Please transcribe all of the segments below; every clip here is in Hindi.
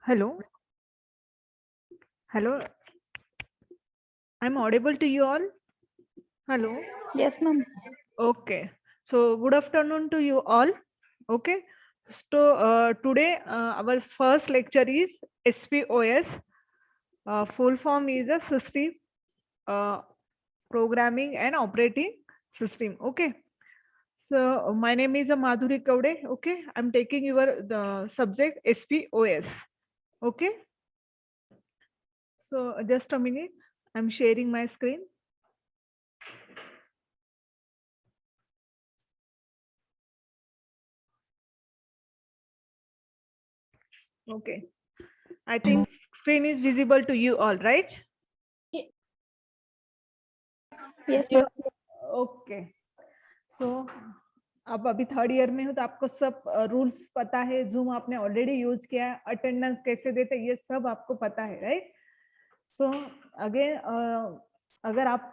Hello, hello. I'm audible to you all. Hello. Yes, ma'am. Okay. So good afternoon to you all. Okay. So today our first lecture is SPOS. Full form is a system programming and operating system. Okay. So my name is Madhuri Kaude. Okay. I'm taking your the subject SPOS. Okay. So just a minute. I'm sharing my screen. Okay. I think screen is visible to you all, right? Yes, ma'am. Okay so अब अभी थर्ड ईयर में हो तो आपको सब रूल्स पता है, जूम आपने ऑलरेडी यूज किया है, अटेंडेंस कैसे देते ये सब आपको पता है, राइट? सो अगेन अगर आप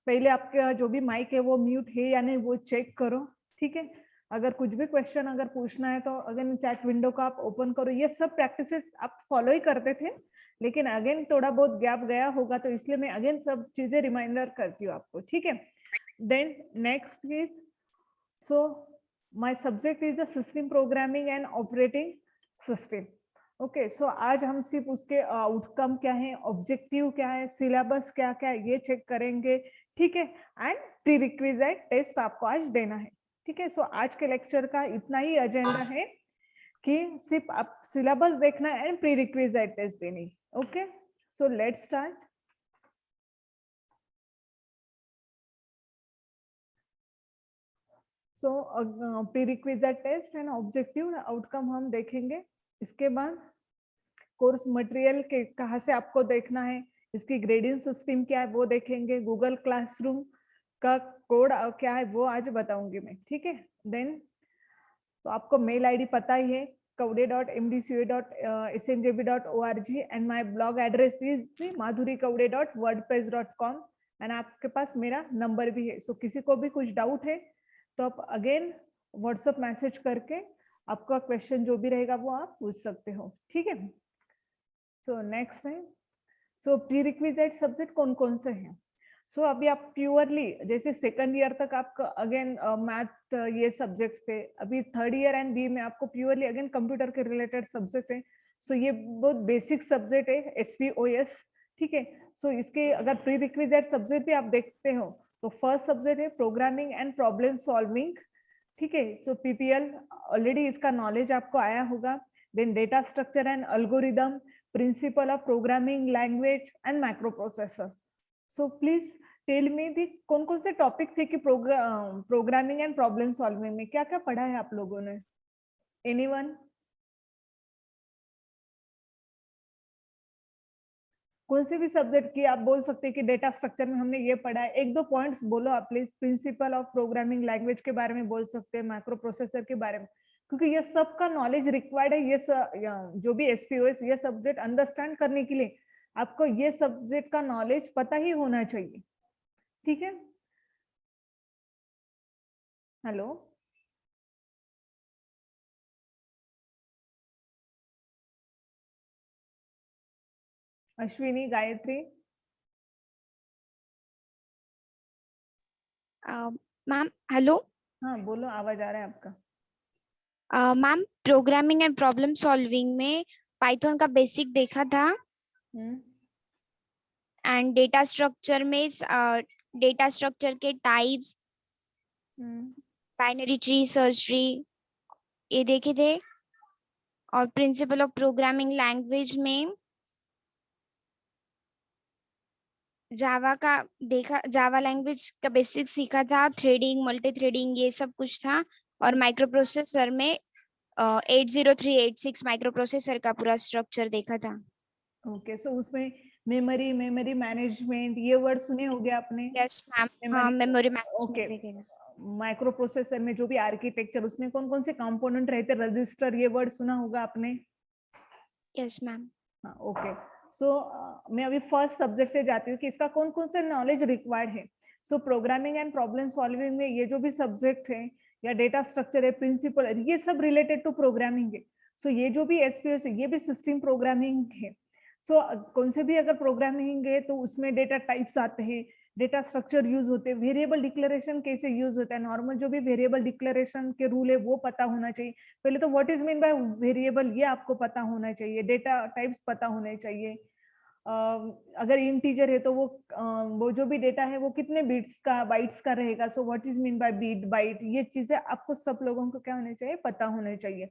पहले आपका जो भी माइक है वो म्यूट है या नहीं वो चेक करो, ठीक है? अगर कुछ भी क्वेश्चन अगर पूछना है तो अगेन चैट विंडो का आप ओपन करो। ये सब प्रैक्टिसेस आप फॉलो ही करते थे, लेकिन अगेन थोड़ा बहुत गैप गया होगा तो इसलिए मैं अगेन सब चीजें रिमाइंडर करती हूँ आपको, ठीक है? Then next is so my subject is the system programming and operating system. Okay, so आज हम सिर्फ उसके आउटकम क्या है, ऑब्जेक्टिव क्या है, सिलेबस क्या क्या है ये चेक करेंगे, ठीक है? एंड प्री रिक्विजिट टेस्ट आपको आज देना है, ठीक है? सो आज के लेक्चर का इतना ही एजेंडा है कि सिर्फ आप सिलेबस देखना एंड प्री रिक्विजिट टेस्ट देनी। Okay, so let's start. So prerequisite test and objective outcome हम देखेंगे। इसके बाद कोर्स मटेरियल के कहाँ से आपको देखना है, इसकी ग्रेडिंग सिस्टम क्या है वो देखेंगे, गूगल क्लासरूम का कोड क्या है वो आज बताऊंगी मैं, ठीक है? देन तो आपको मेल आईडी पता ही है, kaude.mdca.snjb.org and my blog address is madhurikaude.wordpress.com and आपके पास मेरा नंबर भी है। सो किसी को भी कुछ डाउट है तो आप अगेन व्हाट्सएप मैसेज करके आपका क्वेश्चन जो भी रहेगा वो आप पूछ सकते हो, ठीक है? सो नेक्स्ट है, सो प्री रिक्विजिट सब्जेक्ट कौन कौन से हैं? सो अभी आप प्योरली जैसे सेकंड ईयर तक आपका अगेन मैथ ये सब्जेक्ट थे, अभी थर्ड ईयर एंड बी में आपको प्योरली अगेन कंप्यूटर के रिलेटेड सब्जेक्ट है। सो ये बहुत बेसिक सब्जेक्ट है SPOS, ठीक है? सो इसके अगर प्री रिक्विजिट सब्जेक्ट भी आप देखते हो तो फर्स्ट सब्जेक्ट है प्रोग्रामिंग एंड प्रॉब्लम सॉल्विंग, ठीक है? सो PPL ऑलरेडी इसका नॉलेज आपको आया होगा। Then data structure and algorithm, principle of programming language and microprocessor. So please tell me the कौन कौन से टॉपिक थे कि प्रोग्रामिंग एंड प्रॉब्लम सॉल्विंग में क्या क्या पढ़ा है आप लोगों ने? एनीवन? कौन से भी सब्जेक्ट की आप बोल सकते हैं कि डेटा स्ट्रक्चर में हमने ये पढ़ा है, एक दो पॉइंट्स बोलो आप please. Principal of programming language के बारे में बोल सकते हैं, माइक्रो प्रोसेसर के बारे में, क्योंकि ये सब का नॉलेज रिक्वायर्ड है। ये जो भी SPOS ये सब्जेक्ट अंडरस्टैंड करने के लिए आपको ये सब्जेक्ट का नॉलेज पता ही होना चाहिए, ठीक है? Hello Ashwini, Gayatri? Ma'am hello. हाँ बोलो, आवाज आ रहा है आपका। Ma'am programming and problem solving में पाइथन का बेसिक देखा था एंड डेटा स्ट्रक्चर में डेटा स्ट्रक्चर के types, binary tree, search tree ये देखे थे। और प्रिंसिपल ऑफ प्रोग्रामिंग लैंग्वेज में जावा का देखा, जावा लैंग्वेज का बेसिक सीखा था, थ्रेडिंग, मल्टी थ्रेडिंग ये सब कुछ था। और माइक्रो प्रोसेसर में 80386 माइक्रो प्रोसेसर का पूरा स्ट्रक्चर देखा था। ओके, सो उसमें मेमोरी मेमोरी मैनेजमेंट ये वर्ड सुने होंगे आपने? यस मैम, हाँ मेमोरी मैनेजमेंट ओके, देखेगा। माइक्रो प्रोसेसर में जो भी आर्किटेक्चर उसमें कौन कौन से कंपोनेंट रहते, रजिस्टर ये वर्ड सुना होगा आपने? Yes ma'am. हाँ ओके। सो मैं अभी फर्स्ट सब्जेक्ट से जाती हूँ कि इसका कौन कौन सा नॉलेज रिक्वायर्ड है। सो प्रोग्रामिंग एंड प्रॉब्लम सॉल्विंग में ये जो भी सब्जेक्ट है या डेटा स्ट्रक्चर है, प्रिंसिपल, ये सब रिलेटेड टू प्रोग्रामिंग है। सो ये जो भी एसपीएस है ये भी सिस्टम प्रोग्रामिंग है। सो कौन से भी अगर प्रोग्रामिंग है तो उसमें डेटा टाइप्स आते हैं, डेटा स्ट्रक्चर यूज होते हैं, वेरिएबल डिक्लेरेशन कैसे यूज होता है, नॉर्मल जो भी वेरिएबल डिक्लेरेशन के रूल है वो पता होना चाहिए। पहले तो what is mean by variable ये आपको पता होना चाहिए, डेटा टाइप्स पता होने चाहिए। अगर इंटीजर है तो वो जो भी डेटा है वो कितने बिट्स का बाइट्स का रहेगा, so what is mean by bit byte, ये चीजें आपको सब लोगों को क्या होने चाहिए, पता होने चाहिए।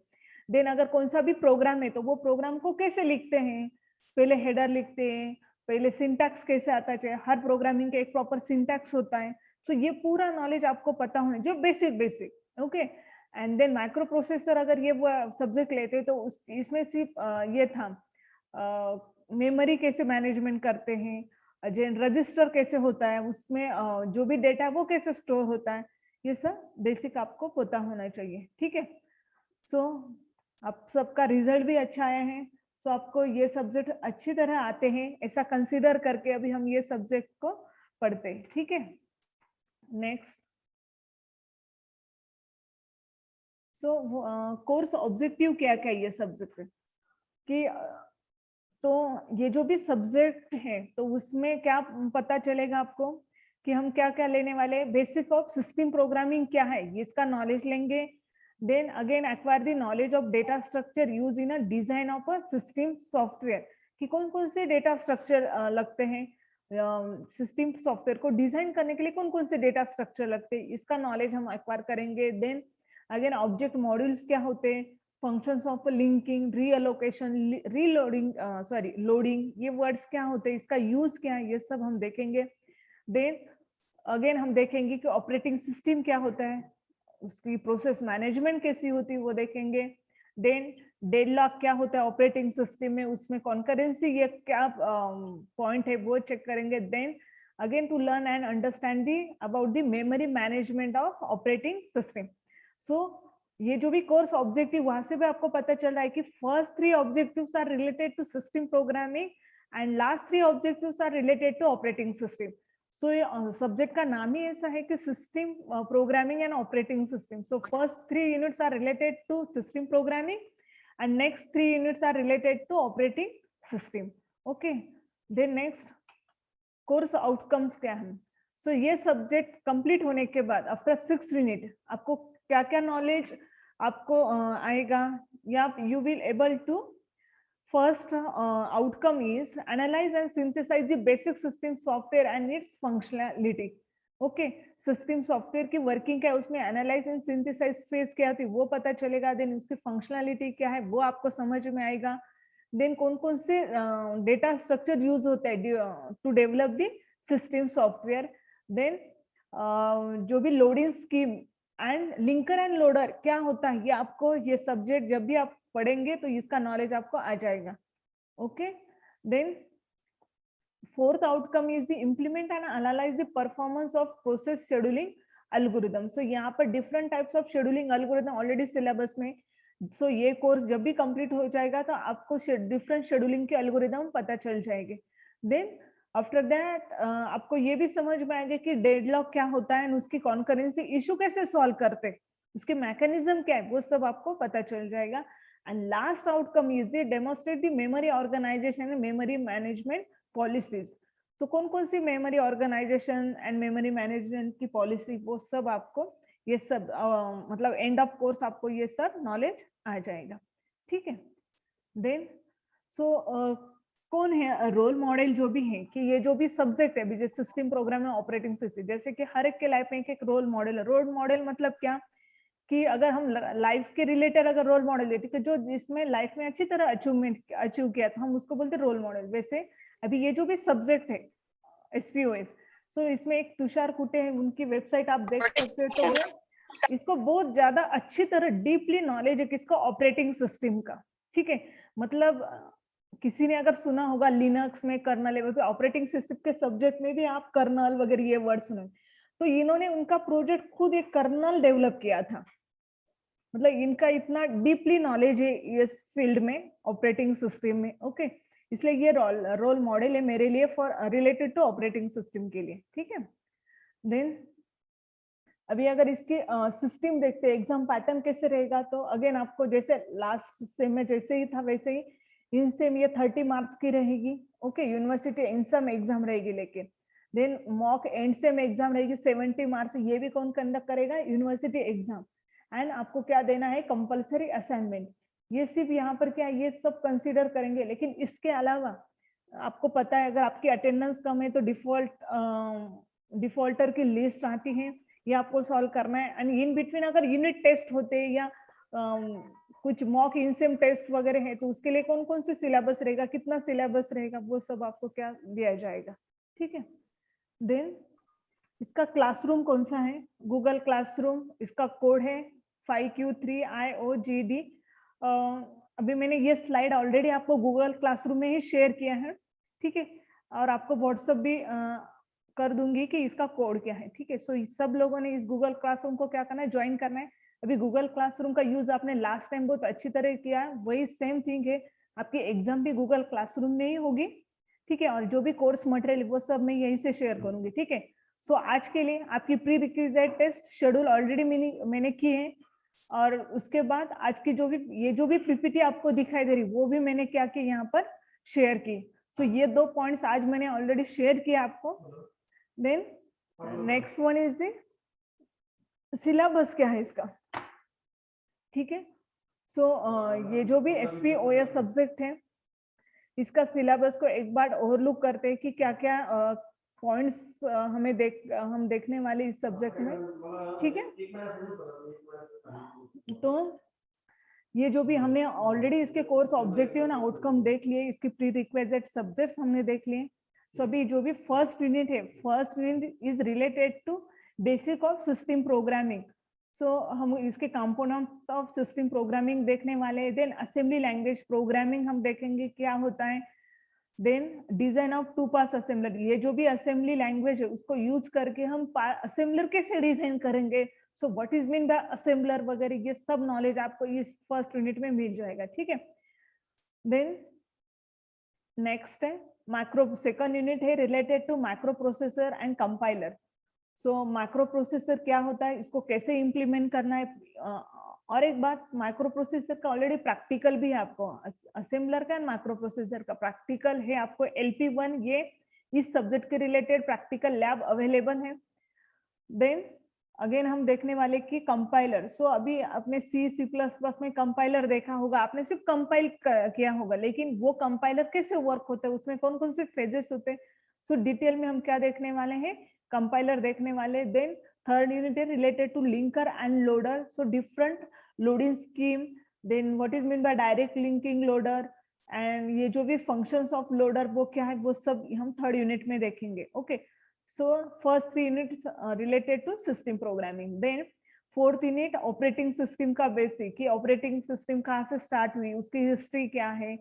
देन अगर कौन सा भी प्रोग्राम है तो वो प्रोग्राम को कैसे लिखते हैं, पहले हेडर लिखते हैं, पहले सिंटैक्स कैसे आता चाहिए, हर प्रोग्रामिंग का एक प्रॉपर सिंटैक्स होता है। सो ये पूरा नॉलेज आपको पता होना जो basic basic okay. And then microprocessor अगर ये वो सब्जेक्ट लेते तो इसमें सिर्फ ये था मेमोरी कैसे मैनेजमेंट करते हैं, रजिस्टर कैसे होता है, उसमें जो भी डेटा है वो कैसे स्टोर होता है, ये सब बेसिक आपको पता होना चाहिए। ठीक है, सो आप सबका रिजल्ट भी अच्छा आया है। सो आपको ये सब्जेक्ट अच्छी तरह आते हैं ऐसा कंसीडर करके अभी हम ये सब्जेक्ट को पढ़ते हैं। ठीक है, नेक्स्ट। सो कोर्स ऑब्जेक्टिव क्या क्या ये सब्जेक्ट कि तो ये जो भी सब्जेक्ट है तो उसमें क्या पता चलेगा आपको कि हम क्या क्या लेने वाले हैं। बेसिक ऑफ सिस्टम प्रोग्रामिंग क्या है ये इसका नॉलेज लेंगे। Then again acquire the knowledge of data structure use in a design of a system software, कि कौन कौन से डेटा स्ट्रक्चर लगते हैं सिस्टम सॉफ्टवेयर को डिजाइन करने के लिए, कौन कौन से डेटा स्ट्रक्चर लगते हैं, इसका नॉलेज हम एक्वायर करेंगे। देन अगेन ऑब्जेक्ट मॉड्यूल्स क्या होते हैं, functions of linking, reallocation, reloading, sorry loading, ये वर्ड्स क्या होते हैं, इसका यूज क्या है, ये सब हम देखेंगे। देन अगेन हम देखेंगे कि ऑपरेटिंग सिस्टम क्या होता है, उसकी प्रोसेस मैनेजमेंट कैसी होती है वो देखेंगे। देन डेडलॉक क्या होता है ऑपरेटिंग सिस्टम में, उसमें कॉन्करेंसी ये क्या पॉइंट है वो चेक करेंगे। Then again to learn and understand the about the memory management of operating system. So ये जो भी कोर्स ऑब्जेक्टिव वहां से भी आपको पता चल रहा है कि first 3 objectives are related to system programming and last 3 objectives are related to operating system. So ये सब्जेक्ट का नाम ही ऐसा है कि system programming and operating system. So first 3 units are related to system programming and next 3 units are related to operating system. Okay, then next course outcomes क्या है। सो ये सब्जेक्ट कंप्लीट होने के बाद आफ्टर 6 यूनिट आपको क्या क्या नॉलेज आपको आएगा, या you will able to first outcome is analyze and synthesize the basic system software and its functionality. Okay, system software की वर्किंग क्या है, उसमें एनालाइज एंड सिंथेसाइज फेज क्या होती है वो पता चलेगा। देन उसकी फंक्शनैलिटी क्या है वो आपको समझ में आएगा। देन कौन कौन से डेटा स्ट्रक्चर यूज होता है to develop the system software. Then जो भी loading scheme and linker and loader क्या होता है, ये आपको ये सब्जेक्ट जब भी आप पढ़ेंगे तो इसका नॉलेज आपको आ जाएगा। Okay, then fourth outcome is the implement and analyse the performance of process scheduling algorithm. So यहाँ पर different types of scheduling algorithm already syllabus में। सो ये कोर्स जब भी कंप्लीट हो जाएगा तो आपको डिफरेंट शेड्यूलिंग के एल्गोरिथम पता चल जाएंगे। देन आफ्टर दैट आपको ये भी समझ में आएगा कि डेडलॉक क्या होता है, उसकी कॉन्करेंसी इशू कैसे सॉल्व करते हैं, उसके मैकेनिज्म क्या है वो सब आपको पता चल जाएगा। And last outcome is they demonstrate the memory organization and memory management policies. So कौन कौन सी memory organization and memory management की policy वो सब आपको ये सब मतलब end of course आपको ये सब knowledge आ जाएगा। ठीक है, then so कौन है रोल मॉडल जो भी है कि ये जो भी सब्जेक्ट है जैसे सिस्टम प्रोग्राम में ऑपरेटिंग सिस्टम, जैसे कि हर एक के लाइफ में एक रोल मॉडल है। रोल मॉडल मतलब क्या कि अगर हम लाइफ के रिलेटेड अगर रोल मॉडल लेते कि जो जिसमें लाइफ में अच्छी तरह अचीव किया तो हम उसको बोलते रोल मॉडल। वैसे अभी ये जो भी सब्जेक्ट है एसपीओएस, सो इसमें एक तुषार कुटे हैं, उनकी वेबसाइट आप देख सकते हो, तो वो इसको बहुत ज्यादा अच्छी तरह डीपली नॉलेज है किसका, ऑपरेटिंग सिस्टम का। ठीक है, मतलब किसी ने अगर सुना होगा लिनक्स में कर्नल लेवल पे ऑपरेटिंग सिस्टम के सब्जेक्ट में भी आप कर्नल वगैरह ये वर्ड सुने, तो इन्होंने उनका प्रोजेक्ट खुद एक कर्नल डेवलप किया था। मतलब इनका इतना डीपली नॉलेज है इस फील्ड में ऑपरेटिंग सिस्टम में। ओके, इसलिए ये रोल मॉडल है मेरे लिए for related to operating system के लिए। ठीक है, देन अभी अगर इसकी सिस्टम देखते हैं, एग्जाम पैटर्न कैसे रहेगा, तो अगेन आपको जैसे लास्ट सेम में जैसे ही था वैसे ही इन सेम ये 30 मार्क्स की रहेगी। Okay, university in sem exam रहेगी, लेकिन then mock end sem exam रहेगी 70 मार्क्स। ये भी कौन कंडक्ट करेगा? University exam. एंड आपको क्या देना है? Compulsory assignment. ये सिर्फ यहाँ पर क्या ये सब कंसीडर करेंगे, लेकिन इसके अलावा आपको पता है अगर आपकी अटेंडेंस कम है तो डिफॉल्टर की लिस्ट आती है, ये आपको सॉल्व करना है। एंड इन बिटवीन अगर यूनिट टेस्ट होते हैं या कुछ मॉक इनसेम टेस्ट वगैरह है, तो उसके लिए कौन कौन से सिलेबस रहेगा, कितना सिलेबस रहेगा, वो सब आपको क्या दिया जाएगा। ठीक है, देन इसका क्लासरूम कौन सा है? Google classroom. इसका कोड है 5Q3IOGD। अभी मैंने ये स्लाइड ऑलरेडी आपको गूगल क्लासरूम में ही शेयर किया है। ठीक है, और आपको व्हाट्सएप भी कर दूंगी कि इसका कोड क्या है। ठीक है, सो सब लोगों ने इस गूगल क्लासरूम को क्या करना है? ज्वाइन करना है। अभी गूगल क्लासरूम का यूज आपने लास्ट टाइम बहुत अच्छी तरह किया है, वही सेम थिंग है, आपकी एग्जाम भी गूगल क्लासरूम में ही होगी। ठीक है, और जो भी कोर्स मटेरियल वो सब मैं यहीं से शेयर करूंगी। ठीक है, सो आज के लिए आपकी prerequisite test schedule already मैंने की है, और उसके बाद आज की जो भी पीपीटी आपको दिखाई दे रही वो भी मैंने क्या की यहाँ पर शेयर की। सो ये 2 पॉइंट्स आज मैंने ऑलरेडी शेयर किया आपको। Then next one is the syllabus क्या है इसका। ठीक है, सो ये जो भी SPOS सब्जेक्ट है इसका सिलेबस को एक बार ओवरलुक करते हैं कि क्या क्या पॉइंट्स हम देखने वाले इस सब्जेक्ट में। ठीक है, तो ये जो भी हमने ऑलरेडी इसके कोर्स ऑब्जेक्टिव एंड आउटकम देख लिए, इसकी प्री रिक्विजिट सब्जेक्ट्स हमने देख लिए। सो अभी जो भी फर्स्ट यूनिट है, first unit is related to basic of system programming. So हम इसके कंपोनेंट ऑफ सिस्टम प्रोग्रामिंग देखने वाले हैं। देन असेंबली लैंग्वेज प्रोग्रामिंग हम देखेंगे क्या होता है। Then design of two pass assembler, ये जो भी असेंबली लैंग्वेज है उसको यूज करके हम असेंबलर कैसे डिजाइन करेंगे, सो what is mean bye assembler वगैरह, ये सब नॉलेज आपको इस फर्स्ट यूनिट में मिल जाएगा। ठीक है, देन नेक्स्ट है मैक्रो, सेकंड यूनिट है related to microprocessor and compiler. So microprocessor क्या होता है, इसको कैसे इंप्लीमेंट करना है। और एक बात, माइक्रो प्रोसेसर का ऑलरेडी प्रैक्टिकल भी है आपको, असेंबलर का एंड माइक्रो प्रोसेसर का प्रैक्टिकल है आपको LP1, ये इस सब्जेक्ट के रिलेटेड प्रैक्टिकल लैब अवेलेबल है। देन अगेन हम देखने वाले कि कंपाइलर। सो अभी आपने C++ में कंपाइलर देखा होगा, आपने सिर्फ कंपाइल किया होगा, लेकिन वो कंपाइलर कैसे वर्क होता है, उसमें कौन कौन से फेजेस होते हैं, सो डिटेल में हम क्या देखने वाले हैं? कंपाइलर देखने वाले। देन थर्ड यूनिट है related to linker and loader, so different loading scheme, then what is mean by direct linking loader, and ये जो भी फंक्शंस ऑफ लोडर वो क्या है, वो सब हम थर्ड यूनिट में देखेंगे। Okay, so first 3 units related to system programming. Then fourth unit operating system का बेसिक, कि ऑपरेटिंग सिस्टम कहाँ से स्टार्ट हुई, उसकी हिस्ट्री क्या है।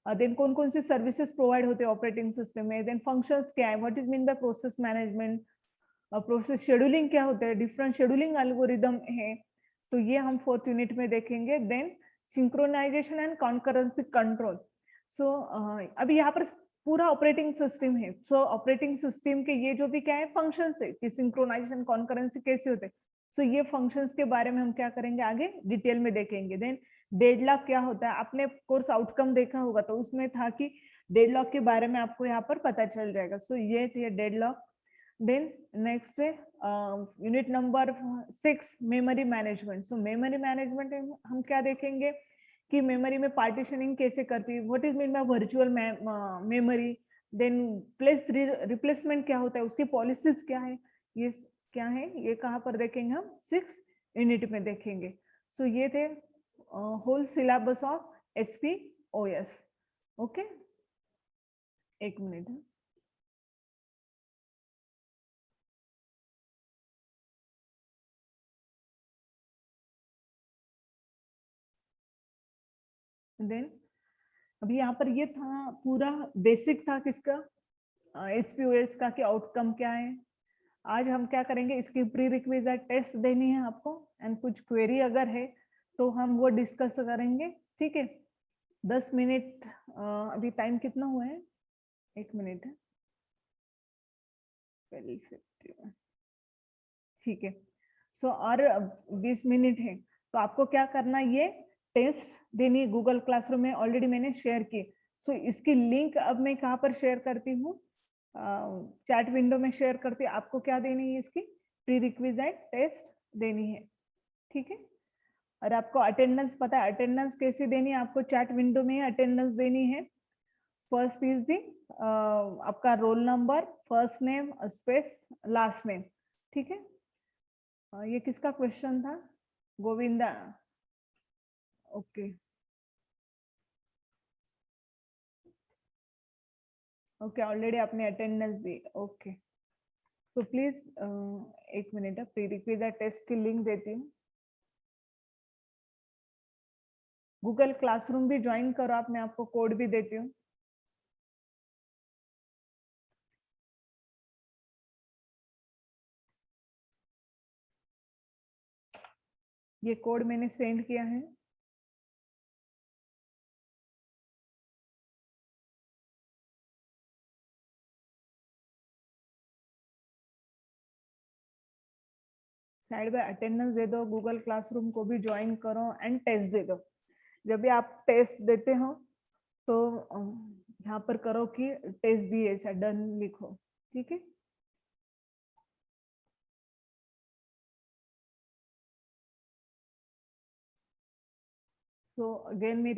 देन कौन कौन से सर्विसेज प्रोवाइड होते हैं ऑपरेटिंग सिस्टम में। देन फंक्शंस क्या है, what is mean by process management, process scheduling क्या होता है, डिफरेंट शेड्यूलिंग एल्गोरिदम है, तो ये हम फोर्थ यूनिट में देखेंगे। Then synchronisation and concurrency control. So अभी यहाँ पर पूरा ऑपरेटिंग सिस्टम है, सो ऑपरेटिंग सिस्टम के ये जो भी क्या है फंक्शंस है कि सिंक्रोनाइजेशन कॉन्करेंसी कैसे होते हैं, सो ये फंक्शंस के बारे में हम क्या करेंगे आगे डिटेल में देखेंगे। देन डेडलॉक क्या होता है, आपने कोर्स आउटकम देखा होगा तो उसमें था कि डेडलॉक के बारे में आपको यहाँ पर पता चल जाएगा। सो ये थे डेडलॉक। देन नेक्स्ट है यूनिट नंबर 6 मेमोरी मैनेजमेंट। सो मेमोरी मैनेजमेंट हम क्या देखेंगे कि मेमोरी में पार्टीशनिंग कैसे करती है, what is mean by virtual memory. Then place replacement क्या होता है, उसकी पॉलिसीज क्या है, ये क्या है, ये कहाँ पर देखेंगे हम 6 यूनिट में देखेंगे। सो ये थे whole syllabus of SPOS। Okay, एक मिनट है। देन अभी यहाँ पर ये था पूरा बेसिक था किसका, SPOS का, कि आउटकम क्या है। आज हम क्या करेंगे, इसकी प्री रिक्विजिट टेस्ट देनी है आपको, एंड कुछ क्वेरी अगर है तो हम वो डिस्कस करेंगे। ठीक है, 10 मिनट, अभी टाइम कितना हुआ है, 1 मिनट है, 12:51। ठीक है, सो और 20 मिनट है, तो आपको क्या करना, ये टेस्ट देनी गूगल क्लासरूम में ऑलरेडी मैंने शेयर की। सो इसकी लिंक अब मैं कहाँ पर शेयर करती हूँ, चैट विंडो में शेयर करती हूँ। आपको क्या देनी है, इसकी प्री रिक्विजिट टेस्ट देनी है, ठीक है। और आपको अटेंडेंस पता है, अटेंडेंस कैसे देनी है, आपको चैट विंडो में अटेंडेंस देनी है। फर्स्ट इज दी आपका roll number, first name space last name, ठीक है। ये किसका क्वेश्चन था, गोविंदा, ओके ओके, ऑलरेडी आपने attendance the, okay. So please एक मिनट, प्री रिक्विजिट टेस्ट की लिंक देती हूँ। गूगल क्लासरूम भी ज्वाइन करो आप, मैं आपको कोड भी देती हूँ। ये कोड मैंने सेंड किया है। साइड बाय अटेंडेंस दे दो, गूगल क्लासरूम को भी ज्वाइन करो एंड टेस्ट दे दो। जब भी आप टेस्ट देते हो तो यहाँ पर करो कि टेस्ट दिए, ऐसा डन लिखो, ठीक है। सो अगेन मैं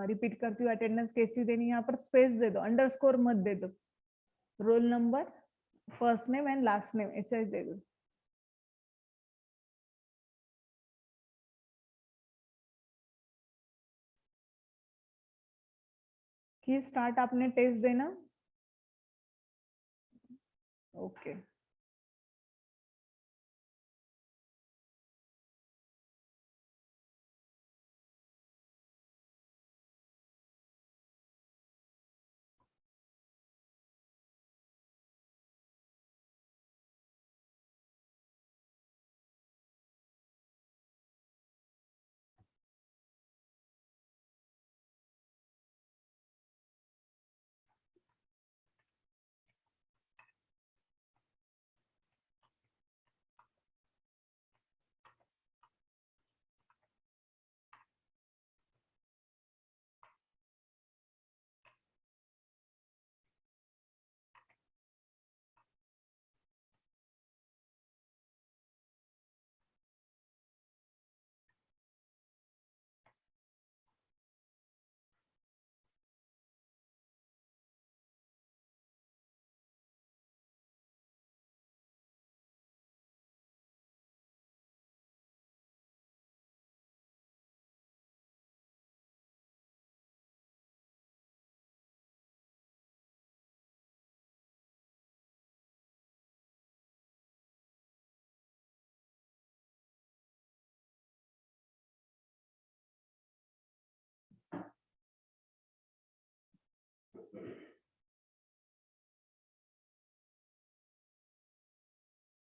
रिपीट करती हूँ, अटेंडेंस कैसी देनी, यहाँ पर स्पेस दे दो, अंडरस्कोर मत दे दो, roll number, first name and last name ऐसे दे दो। कि स्टार्ट आपने टेस्ट देना, ओके।